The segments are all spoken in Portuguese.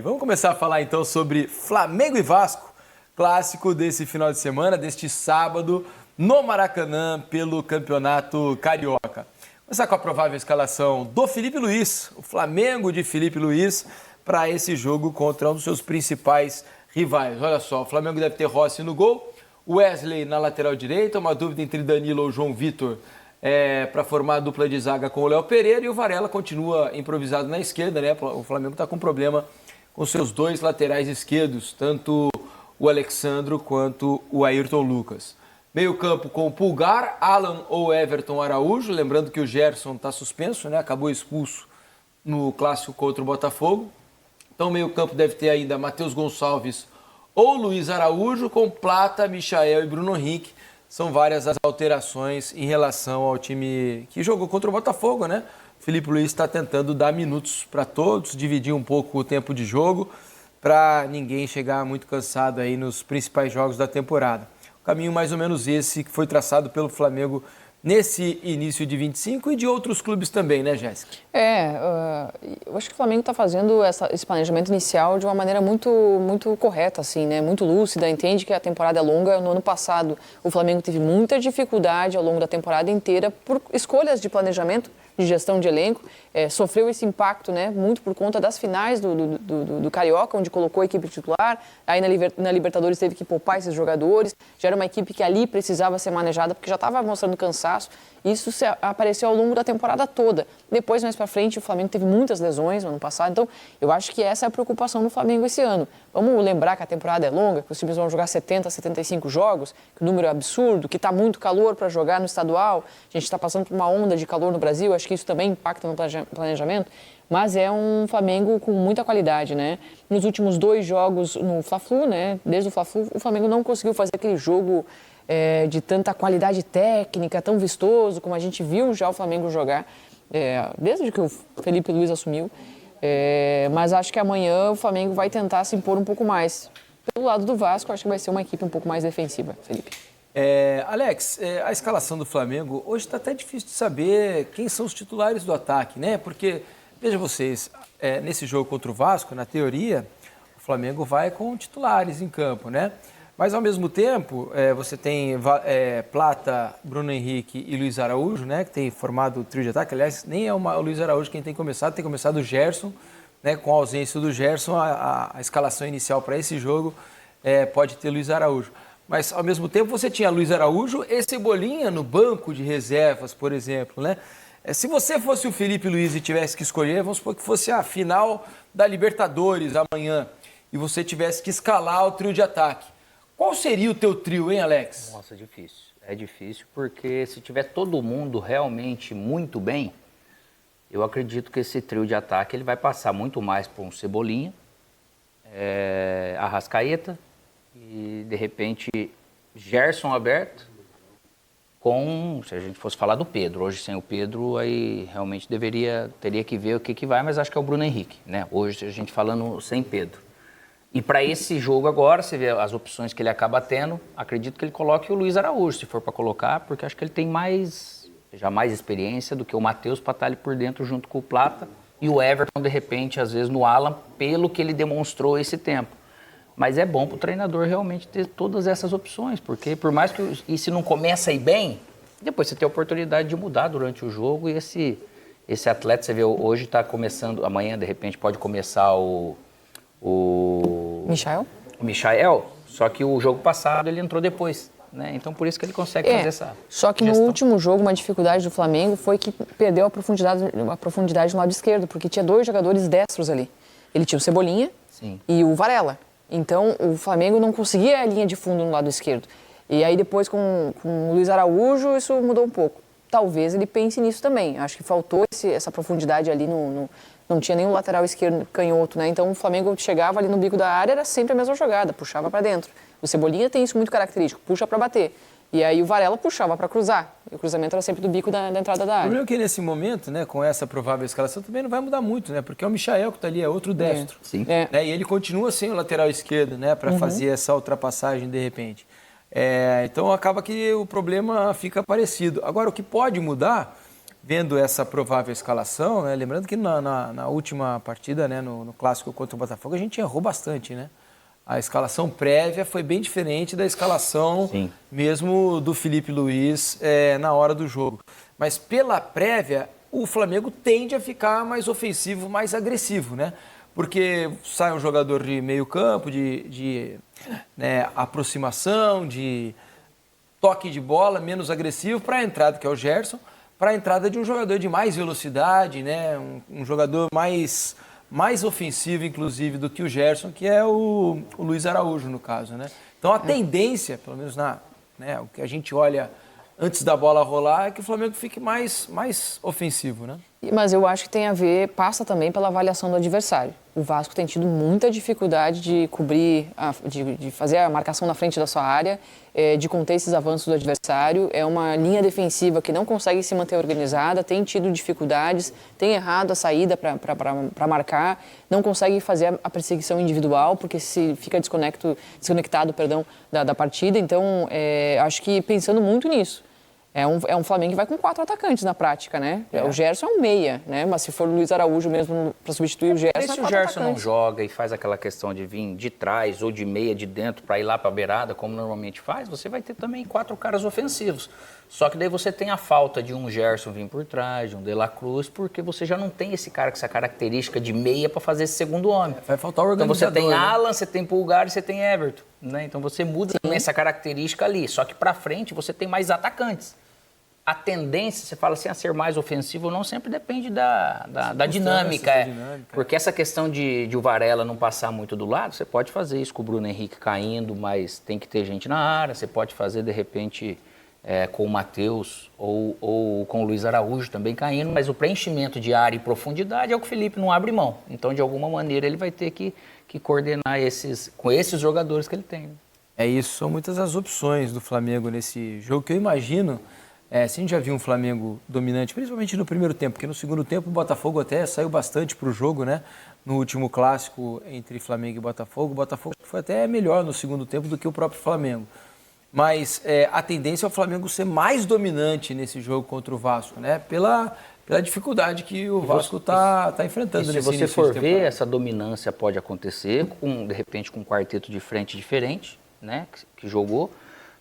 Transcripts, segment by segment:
Vamos começar a falar então sobre Flamengo e Vasco, clássico desse final de semana, deste sábado, no Maracanã, pelo Campeonato Carioca. Vamos começar com a provável escalação do Felipe Luiz, o Flamengo de Felipe Luiz, para esse jogo contra um dos seus principais rivais. Olha só, o Flamengo deve ter Rossi no gol, Wesley na lateral direita, uma dúvida entre Danilo ou João Vitor para formar a dupla de zaga com o Léo Pereira, e o Varela continua improvisado na esquerda, né? O Flamengo está com problema com seus dois laterais esquerdos, tanto o Alexandro quanto o Ayrton Lucas. Meio campo com o Pulgar, Alan ou Everton Araújo, lembrando que o Gerson está suspenso, né? Acabou expulso no clássico contra o Botafogo. Então meio campo deve ter ainda Matheus Gonçalves ou Luiz Araújo, com Plata, Michael e Bruno Henrique. São várias as alterações em relação ao time que jogou contra o Botafogo, né? Felipe Luiz está tentando dar minutos para todos, dividir um pouco o tempo de jogo, para ninguém chegar muito cansado aí nos principais jogos da temporada. O caminho mais ou menos esse que foi traçado pelo Flamengo nesse início de 25 e de outros clubes também, né, Jéssica? Eu acho que o Flamengo está fazendo esse planejamento inicial de uma maneira muito correta, assim, né? Muito lúcida, entende que a temporada é longa. No ano passado, o Flamengo teve muita dificuldade ao longo da temporada inteira por escolhas de planejamento, de gestão de elenco, sofreu esse impacto, né, muito por conta das finais do Carioca, onde colocou a equipe titular, aí na Libertadores teve que poupar esses jogadores, já era uma equipe que ali precisava ser manejada, porque já estava mostrando cansaço. Isso apareceu ao longo da temporada toda. Depois, mais para frente, o Flamengo teve muitas lesões no ano passado, então eu acho que essa é a preocupação do Flamengo esse ano. Vamos lembrar que a temporada é longa, que os times vão jogar 70, 75 jogos, que o número é absurdo, que está muito calor para jogar no estadual, a gente está passando por uma onda de calor no Brasil, acho que isso também impacta no planejamento, mas é um Flamengo com muita qualidade, né? Nos últimos 2 jogos no Fla-Flu, né? Desde o Fla-Flu, o Flamengo não conseguiu fazer aquele jogo de tanta qualidade técnica, tão vistoso, como a gente viu já o Flamengo jogar, desde que o Felipe Luiz assumiu. Mas acho que amanhã o Flamengo vai tentar se impor um pouco mais. Pelo lado do Vasco, acho que vai ser uma equipe um pouco mais defensiva, Felipe. Alex, a escalação do Flamengo, hoje está até difícil de saber quem são os titulares do ataque, né? Porque, veja vocês, nesse jogo contra o Vasco, na teoria, o Flamengo vai com titulares em campo, né? Mas, ao mesmo tempo, você tem Plata, Bruno Henrique e Luiz Araújo, né? Que tem formado o trio de ataque. Aliás, nem é o Luiz Araújo quem tem começado o Gerson, né? Com a ausência do Gerson, a escalação inicial para esse jogo pode ter Luiz Araújo. Mas, ao mesmo tempo, você tinha Luiz Araújo e Cebolinha no banco de reservas, por exemplo, né? Se você fosse o Felipe Luiz e tivesse que escolher, vamos supor que fosse a final da Libertadores amanhã, e você tivesse que escalar o trio de ataque. Qual seria o teu trio, hein, Alex? Nossa, difícil. É difícil porque se tiver todo mundo realmente muito bem, eu acredito que esse trio de ataque ele vai passar muito mais por um Cebolinha, Arrascaeta e, de repente, Gerson aberto com, se a gente fosse falar do Pedro. Hoje, sem o Pedro, aí realmente teria que ver o que vai, mas acho que é o Bruno Henrique, né? Hoje, a gente falando sem Pedro. E para esse jogo agora, você vê as opções que ele acaba tendo, acredito que ele coloque o Luiz Araújo, se for para colocar, porque acho que ele tem já mais experiência do que o Matheus para estar ali por dentro junto com o Plata, e o Everton, de repente, às vezes no Alan, pelo que ele demonstrou esse tempo. Mas é bom para o treinador realmente ter todas essas opções, porque por mais que se não começa a ir bem, depois você tem a oportunidade de mudar durante o jogo, e esse atleta, você vê, hoje está começando, amanhã, de repente, pode começar o Michael, só que o jogo passado ele entrou depois, né? Então por isso que ele consegue fazer essa Só que gestão. No último jogo, uma dificuldade do Flamengo foi que perdeu a profundidade no lado esquerdo, porque tinha 2 jogadores destros ali. Ele tinha o Cebolinha e o Varela. Então o Flamengo não conseguia a linha de fundo no lado esquerdo. E aí depois com o Luiz Araújo isso mudou um pouco. Talvez ele pense nisso também. Acho que faltou essa profundidade ali não tinha nenhum lateral esquerdo canhoto, né? Então o Flamengo chegava ali no bico da área, era sempre a mesma jogada, puxava para dentro. O Cebolinha tem isso muito característico, puxa para bater. E aí o Varela puxava para cruzar. E o cruzamento era sempre do bico da entrada da área. O problema é que nesse momento, né, com essa provável escalação, também não vai mudar muito, né? Porque é o Michael que está ali, é outro destro. Sim. Né? E ele continua sem o lateral esquerdo, né? Para fazer essa ultrapassagem de repente. Então acaba que o problema fica parecido. Agora, o que pode mudar vendo essa provável escalação, né? Lembrando que na última partida, né, no clássico contra o Botafogo, a gente errou bastante, né? A escalação prévia foi bem diferente da escalação Sim. mesmo do Felipe Luiz na hora do jogo. Mas pela prévia, o Flamengo tende a ficar mais ofensivo, mais agressivo, né? Porque sai um jogador de meio campo, de aproximação, de toque de bola, menos agressivo, para a entrada, que é o Gerson, para a entrada de um jogador de mais velocidade, né? Um jogador mais ofensivo, inclusive, do que o Gerson, que é o Luiz Araújo, no caso, né? Então, a tendência, pelo menos o que a gente olha antes da bola rolar, é que o Flamengo fique mais ofensivo, né? Mas eu acho que tem a ver, passa também pela avaliação do adversário. O Vasco tem tido muita dificuldade de cobrir, de fazer a marcação na frente da sua área, de conter esses avanços do adversário. É uma linha defensiva que não consegue se manter organizada, tem tido dificuldades, tem errado a saída para marcar, não consegue fazer a perseguição individual, porque se fica desconectado da partida. Então, acho que pensando muito nisso. É um Flamengo que vai com 4 atacantes na prática, né? O Gerson é um meia, né? Mas se for o Luiz Araújo mesmo para substituir o Gerson, se o Gerson não joga e faz aquela questão de vir de trás ou de meia de dentro para ir lá para a beirada, como normalmente faz, você vai ter também 4 caras ofensivos. Só que daí você tem a falta de um Gerson vir por trás, de um De La Cruz, porque você já não tem esse cara com essa característica de meia para fazer esse segundo homem. Vai faltar o organizador. Então você tem né? Alan, você tem Pulgar e você tem Everton, né? Então você muda também essa característica ali. Só que para frente você tem mais atacantes. A tendência, você fala assim, a ser mais ofensivo não sempre depende da dinâmica. Porque essa questão de o Varela não passar muito do lado, você pode fazer isso com o Bruno Henrique caindo, mas tem que ter gente na área. Você pode fazer, de repente, com o Matheus ou com o Luiz Araújo também caindo, mas o preenchimento de área e profundidade é o que o Felipe não abre mão. Então, de alguma maneira, ele vai ter que coordenar com esses jogadores que ele tem. Né? É isso, são muitas as opções do Flamengo nesse jogo, que eu imagino... se a gente já viu um Flamengo dominante, principalmente no primeiro tempo, porque no segundo tempo o Botafogo até saiu bastante para o jogo, né? No último clássico entre Flamengo e Botafogo. O Botafogo foi até melhor no segundo tempo do que o próprio Flamengo. Mas a tendência é o Flamengo ser mais dominante nesse jogo contra o Vasco, né? Pela dificuldade que o Vasco está enfrentando nesse início de temporada. Se você for ver, essa dominância pode acontecer, de repente com um quarteto de frente diferente, né? Que jogou.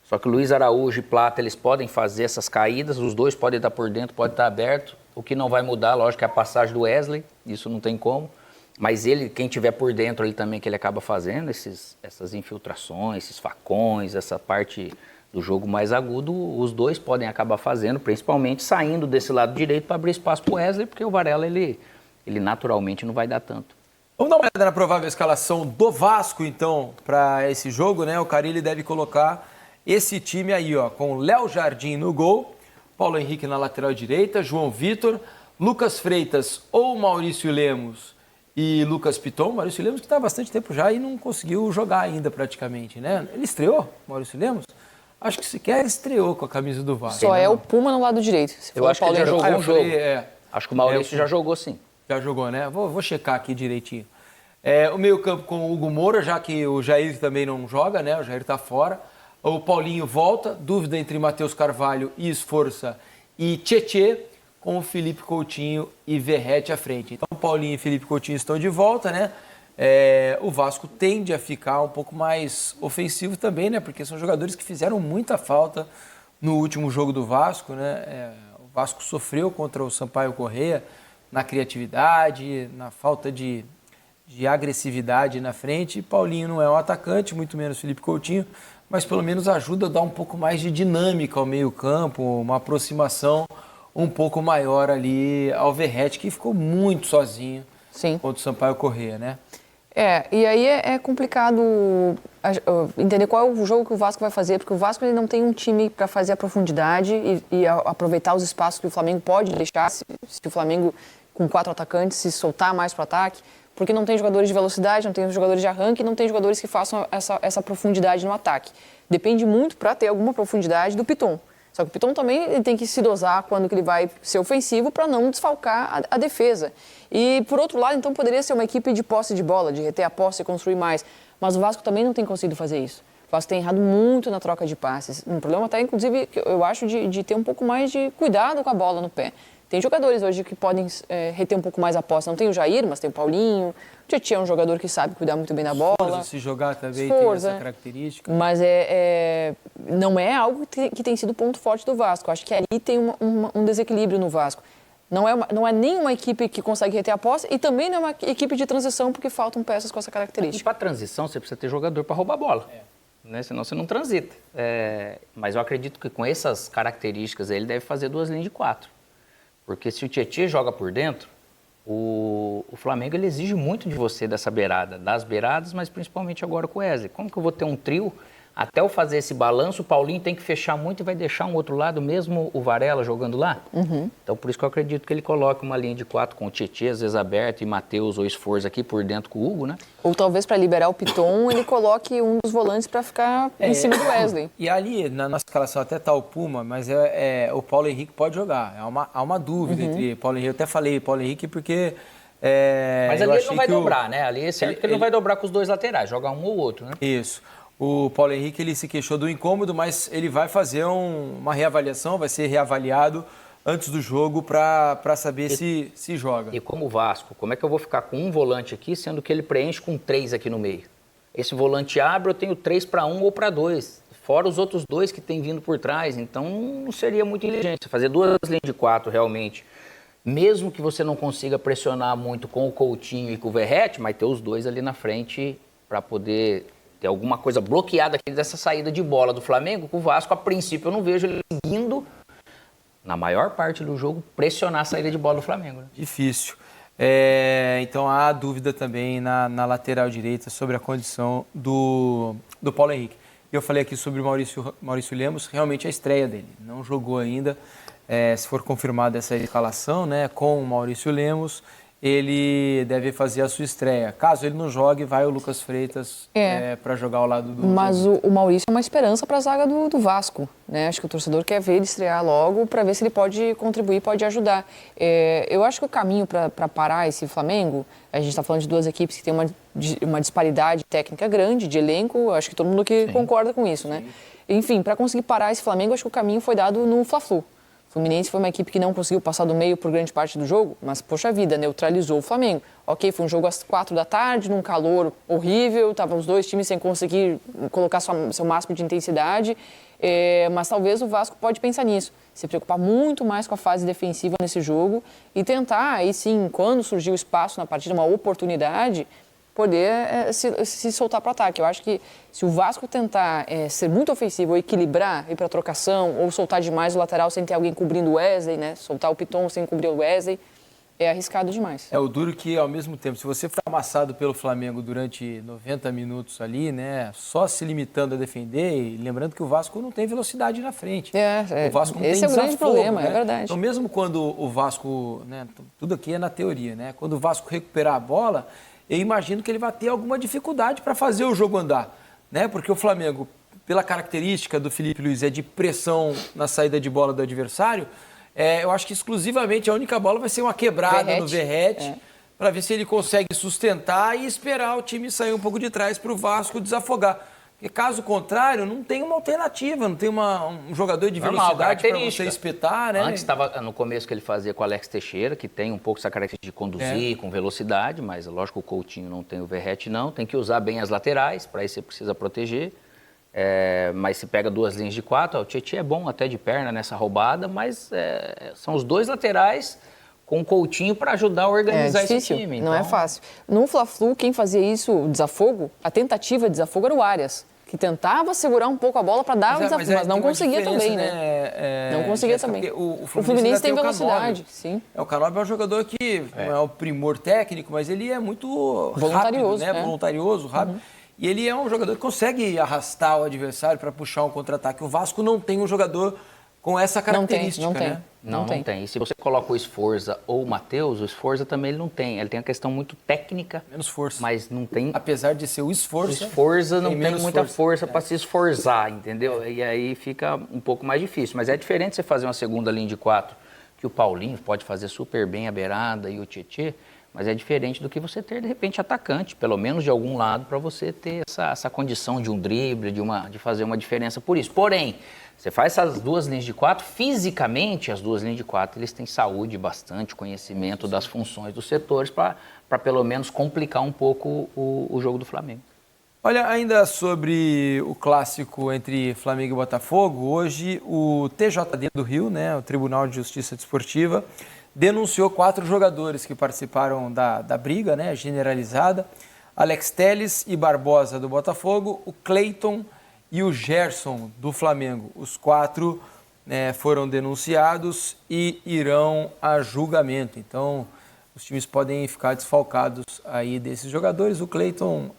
Só que o Luiz Araújo e Plata, eles podem fazer essas caídas, os dois podem estar por dentro, pode estar aberto. O que não vai mudar, lógico, é a passagem do Wesley, isso não tem como. Mas quem tiver por dentro ali também, que ele acaba fazendo, essas infiltrações, esses facões, essa parte do jogo mais agudo, os dois podem acabar fazendo, principalmente saindo desse lado direito para abrir espaço para o Wesley, porque o Varela, ele naturalmente não vai dar tanto. Vamos dar uma olhada na provável escalação do Vasco, então, para esse jogo, né? O Carille deve colocar esse time aí, ó, com Léo Jardim no gol, Paulo Henrique na lateral direita, João Vitor, Lucas Freitas ou Maurício Lemos e Lucas Piton. Maurício Lemos que está há bastante tempo já e não conseguiu jogar ainda praticamente, né? Ele estreou, Maurício Lemos? Acho que sequer estreou com a camisa do Vasco. Só é o Puma no lado direito. Eu acho que ele já jogou um jogo. Acho que o Maurício já jogou, sim. Já jogou, né? Vou checar aqui direitinho. O meio-campo com o Hugo Moura, já que o Jair também não joga, né? O Jair está fora. O Paulinho volta, dúvida entre Matheus Carvalho e Esforça e Tietê, com o Felipe Coutinho e Verratti à frente. Então, Paulinho e Felipe Coutinho estão de volta, né? O Vasco tende a ficar um pouco mais ofensivo também, né? Porque são jogadores que fizeram muita falta no último jogo do Vasco, né? O Vasco sofreu contra o Sampaio Corrêa na criatividade, na falta de agressividade na frente. Paulinho não é um atacante, muito menos Felipe Coutinho, mas pelo menos ajuda a dar um pouco mais de dinâmica ao meio-campo, uma aproximação um pouco maior ali ao Verratti, que ficou muito sozinho contra o Sampaio Corrêa, né? E aí é complicado entender qual é o jogo que o Vasco vai fazer, porque o Vasco ele não tem um time para fazer a profundidade e aproveitar os espaços que o Flamengo pode deixar, se o Flamengo, com 4 atacantes, se soltar mais para o ataque, porque não tem jogadores de velocidade, não tem jogadores de arranque, não tem jogadores que façam essa profundidade no ataque. Depende muito, para ter alguma profundidade, do Piton. Só que o Piton também ele tem que se dosar quando que ele vai ser ofensivo para não desfalcar a defesa. E, por outro lado, então, poderia ser uma equipe de posse de bola, de reter a posse e construir mais. Mas o Vasco também não tem conseguido fazer isso. O Vasco tem errado muito na troca de passes. Um problema até, inclusive, eu acho, de ter um pouco mais de cuidado com a bola no pé. Tem jogadores hoje que podem reter um pouco mais a posse. Não tem o Jair, mas tem o Paulinho. O Tietchan é um jogador que sabe cuidar muito bem da bola. Se jogar também tem essa característica. Mas não é algo que tem sido ponto forte do Vasco. Acho que ali tem um desequilíbrio no Vasco. Não é nem uma equipe que consegue reter a posse e também não é uma equipe de transição porque faltam peças com essa característica. E para transição você precisa ter jogador para roubar a bola. Né? Senão você não transita. Mas eu acredito que com essas características ele deve fazer 2 linhas de 4. Porque se o Tietchan joga por dentro, o Flamengo ele exige muito de você dessa beirada, das beiradas, mas principalmente agora com o Wesley. Como que eu vou ter um trio? Até eu fazer esse balanço, o Paulinho tem que fechar muito e vai deixar um outro lado, mesmo o Varela jogando lá. Então, por isso que eu acredito que ele coloque uma linha de 4 com o Tietchan, às vezes aberto, e Matheus ou Esforza aqui por dentro com o Hugo, né? Ou talvez para liberar o Piton, ele coloque um dos volantes para ficar em cima do Wesley. E ali, na nossa escalação, até tá o Puma, mas o Paulo Henrique pode jogar. Há uma dúvida entre Paulo Henrique. Eu até falei Paulo Henrique porque... mas ali ele não vai dobrar, né? Ali é certo que ele não vai dobrar com os 2 laterais, jogar um ou outro, né? Isso. O Paulo Henrique ele se queixou do incômodo, mas ele vai fazer uma reavaliação, vai ser reavaliado antes do jogo para saber se joga. E como o Vasco, como é que eu vou ficar com um volante aqui, sendo que ele preenche com 3 aqui no meio? Esse volante abre, eu tenho 3 para 1 ou para 2, fora os outros 2 que tem vindo por trás. Então não seria muito inteligente fazer 2 linhas de 4 realmente. Mesmo que você não consiga pressionar muito com o Coutinho e com o Verratti, mas ter os 2 ali na frente para poder... ter alguma coisa bloqueada aqui dessa saída de bola do Flamengo, com o Vasco, a princípio, eu não vejo ele seguindo, na maior parte do jogo, pressionar a saída de bola do Flamengo. Né? Difícil. Então, há dúvida também na lateral direita sobre a condição do Paulo Henrique. Eu falei aqui sobre o Maurício Lemos, realmente a estreia dele. Não jogou ainda. Se for confirmada essa escalação, né, com o Maurício Lemos... ele deve fazer a sua estreia. Caso ele não jogue, vai o Lucas Freitas para jogar ao lado do... Mas o Maurício é uma esperança para a zaga do Vasco. Né? Acho que o torcedor quer ver ele estrear logo para ver se ele pode contribuir, pode ajudar. Eu acho que o caminho para parar esse Flamengo, a gente está falando de 2 equipes que têm uma disparidade técnica grande, de elenco, acho que todo mundo aqui concorda com isso. Né? Enfim, para conseguir parar esse Flamengo, acho que o caminho foi dado no Fla-Flu. O Fluminense foi uma equipe que não conseguiu passar do meio por grande parte do jogo, mas, poxa vida, neutralizou o Flamengo. Ok, foi um jogo às 4 da tarde, num calor horrível, estavam os 2 times sem conseguir colocar seu máximo de intensidade, mas talvez o Vasco pode pensar nisso, se preocupar muito mais com a fase defensiva nesse jogo e tentar, aí sim, quando surgir o espaço na partida, uma oportunidade, poder se soltar para o ataque. Eu acho que se o Vasco tentar ser muito ofensivo, ou equilibrar, ir para a trocação, ou soltar demais o lateral sem ter alguém cobrindo o Wesley, né? Soltar o Piton sem cobrir o Wesley, é arriscado demais. O duro que, ao mesmo tempo, se você for amassado pelo Flamengo durante 90 minutos ali, né, só se limitando a defender, e lembrando que o Vasco não tem velocidade na frente. O Vasco não esse tem é o grande problema, né? É verdade. Então, mesmo quando o Vasco, né, tudo aqui é na teoria, né, quando o Vasco recuperar a bola, eu imagino que ele vai ter alguma dificuldade para fazer o jogo andar, né? Porque o Flamengo, pela característica do Felipe Luiz, é de pressão na saída de bola do adversário, eu acho que exclusivamente a única bola vai ser uma quebrada no Verratti, para ver se ele consegue sustentar e esperar o time sair um pouco de trás para o Vasco desafogar. Porque caso contrário, não tem uma alternativa, não tem um jogador de velocidade para você espetar, né? Antes estava no começo que ele fazia com o Alex Teixeira, que tem um pouco essa característica de conduzir com velocidade, mas lógico o Coutinho não tem, o Verratti não, tem que usar bem as laterais, para isso você precisa proteger. Mas se pega 2 linhas de 4, o Tietchan é bom até de perna nessa roubada, mas são os 2 laterais com o Coutinho para ajudar a organizar esse time. Então... Não é fácil. No Fla-Flu, quem fazia isso, o desafogo, a tentativa de desafogo era o Arias, que tentava segurar um pouco a bola para dar o desafogo, mas não conseguia também, né? Não conseguia também. O Fluminense tem velocidade, sim. O Canóbio é um jogador que não é o primor técnico, mas ele é muito voluntarioso, rápido, né? Voluntarioso, rápido. E ele é um jogador que consegue arrastar o adversário para puxar um contra-ataque. O Vasco não tem um jogador com essa característica, né? Não tem. E se você coloca o Esforza ou o Matheus, o Esforza também ele não tem. Ele tem uma questão muito técnica. Menos força. Mas não tem... Apesar de ser o Esforza... O Esforza não tem muita força para se esforçar, entendeu? E aí fica um pouco mais difícil. Mas é diferente você fazer uma segunda linha de 4, que o Paulinho pode fazer super bem a beirada e o Tietchan, Mas é diferente do que você ter, de repente, atacante, pelo menos de algum lado, para você ter essa condição de um drible, de fazer uma diferença por isso. Porém, você faz essas duas linhas de 4, fisicamente, as duas linhas de 4, eles têm saúde bastante, conhecimento das funções dos setores, para pelo menos complicar um pouco o jogo do Flamengo. Olha, ainda sobre o clássico entre Flamengo e Botafogo, hoje o TJD do Rio, né, o Tribunal de Justiça Desportiva, denunciou 4 jogadores que participaram da briga, né, generalizada. Alex Telles e Barbosa do Botafogo, o Cleiton e o Gerson do Flamengo. Os 4 foram denunciados e irão a julgamento. Então, os times podem ficar desfalcados aí desses jogadores. O Cleiton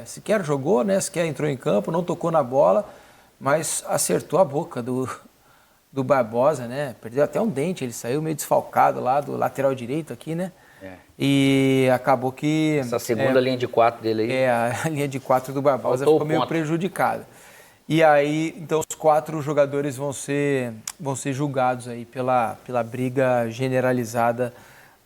sequer jogou, né, sequer entrou em campo, não tocou na bola, mas acertou a boca do Barbosa, né? Perdeu até um dente, ele saiu meio desfalcado lá do lateral direito aqui, né? E acabou que... Essa segunda linha de 4 dele aí. A linha de 4 do Barbosa Faltou ficou meio prejudicada. E aí, então, os 4 jogadores vão ser julgados aí pela briga generalizada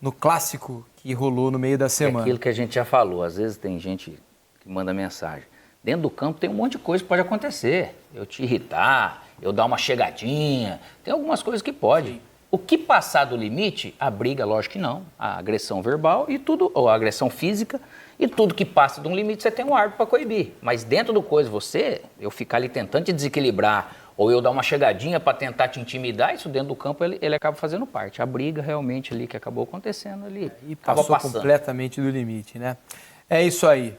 no clássico que rolou no meio da semana. É aquilo que a gente já falou, às vezes tem gente que manda mensagem. Dentro do campo tem um monte de coisa que pode acontecer. Eu te irritar, eu dar uma chegadinha, tem algumas coisas que pode. Sim. O que passar do limite, a briga, lógico que não. A agressão verbal e tudo, ou a agressão física, e tudo que passa de um limite você tem um árbitro para coibir. Mas dentro do coisa, eu ficar ali tentando te desequilibrar, ou eu dar uma chegadinha para tentar te intimidar, isso dentro do campo ele acaba fazendo parte. A briga realmente ali que acabou acontecendo ali. E passou completamente do limite, né? É isso aí.